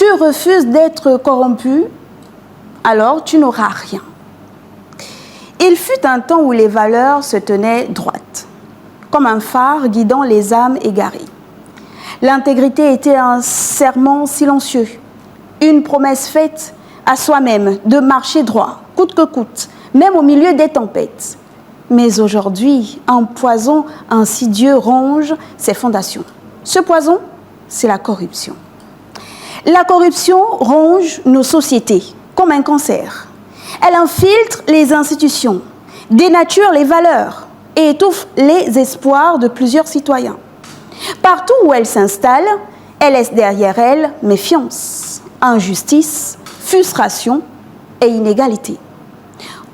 tu refuses d'être corrompu, alors tu n'auras rien. Il fut un temps où les valeurs se tenaient droites, comme un phare guidant les âmes égarées. L'intégrité était un serment silencieux, une promesse faite à soi-même de marcher droit, coûte que coûte, même au milieu des tempêtes. Mais aujourd'hui, un poison insidieux ronge ses fondations. Ce poison, c'est la corruption. La corruption ronge nos sociétés comme un cancer. Elle infiltre les institutions, dénature les valeurs et étouffe les espoirs de plusieurs citoyens. Partout où elle s'installe, elle laisse derrière elle méfiance, injustice, frustration et inégalité.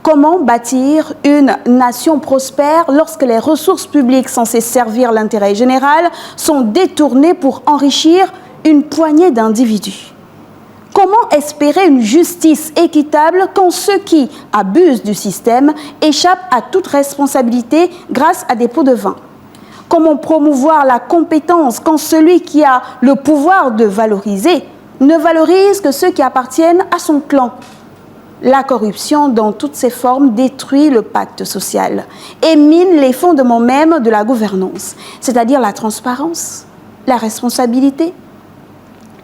Comment bâtir une nation prospère lorsque les ressources publiques censées servir l'intérêt général sont détournées pour enrichir une poignée d'individus? Comment espérer une justice équitable quand ceux qui abusent du système échappent à toute responsabilité grâce à des pots de vin? Comment promouvoir la compétence quand celui qui a le pouvoir de valoriser ne valorise que ceux qui appartiennent à son clan? La corruption, dans toutes ses formes, détruit le pacte social et mine les fondements même de la gouvernance, c'est-à-dire la transparence, la responsabilité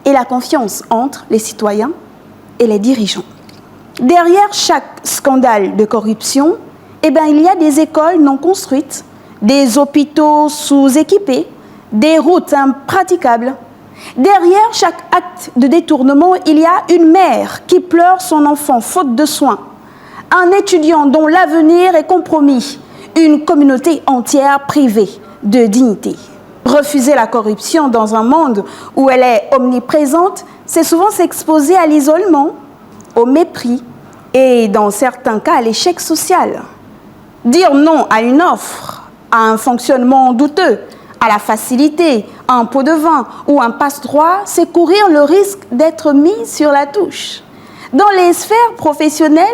et la confiance entre les citoyens et les dirigeants. Derrière chaque scandale de corruption, il y a des écoles non construites, des hôpitaux sous-équipés, des routes impraticables. Derrière chaque acte de détournement, il y a une mère qui pleure son enfant faute de soins, un étudiant dont l'avenir est compromis, une communauté entière privée de dignité. Refuser la corruption dans un monde où elle est omniprésente, c'est souvent s'exposer à l'isolement, au mépris et, dans certains cas, à l'échec social. Dire non à une offre, à un fonctionnement douteux, à la facilité, à un pot de vin ou un passe-droit, c'est courir le risque d'être mis sur la touche. Dans les sphères professionnelles,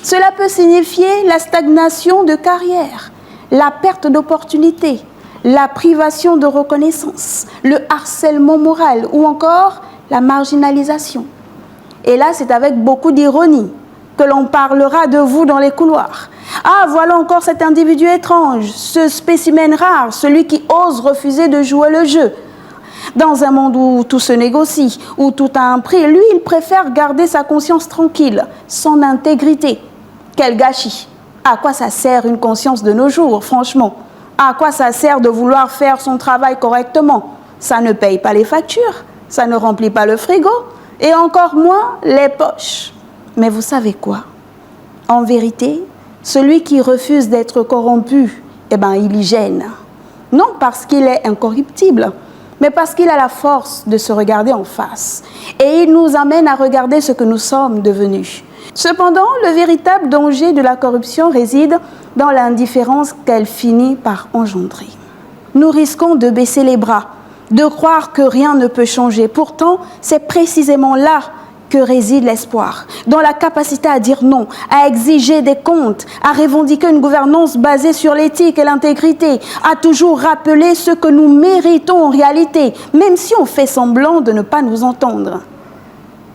cela peut signifier la stagnation de carrière, la perte d'opportunités, la privation de reconnaissance, le harcèlement moral ou encore la marginalisation. Et là, c'est avec beaucoup d'ironie que l'on parlera de vous dans les couloirs. Ah, voilà encore cet individu étrange, ce spécimen rare, celui qui ose refuser de jouer le jeu. Dans un monde où tout se négocie, où tout a un prix, lui, il préfère garder sa conscience tranquille, son intégrité. Quel gâchis! À quoi ça sert une conscience de nos jours, franchement? À quoi ça sert de vouloir faire son travail correctement? Ça ne paye pas les factures, ça ne remplit pas le frigo, et encore moins les poches. Mais vous savez quoi? En vérité, celui qui refuse d'être corrompu, il y gêne. Non parce qu'il est incorruptible, mais parce qu'il a la force de se regarder en face. Et il nous amène à regarder ce que nous sommes devenus. Cependant, le véritable danger de la corruption réside dans l'indifférence qu'elle finit par engendrer. Nous risquons de baisser les bras, de croire que rien ne peut changer. Pourtant, c'est précisément là que réside l'espoir, dans la capacité à dire non, à exiger des comptes, à revendiquer une gouvernance basée sur l'éthique et l'intégrité, à toujours rappeler ce que nous méritons en réalité, même si on fait semblant de ne pas nous entendre.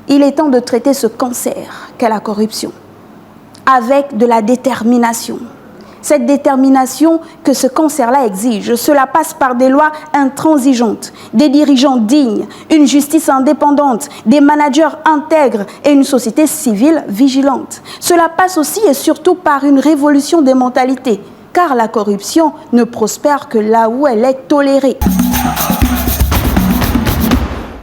Il est temps de traiter ce cancer qu'est la corruption, avec de la détermination. Cette détermination que ce cancer-là exige, cela passe par des lois intransigeantes, des dirigeants dignes, une justice indépendante, des managers intègres et une société civile vigilante. Cela passe aussi et surtout par une révolution des mentalités, car la corruption ne prospère que là où elle est tolérée.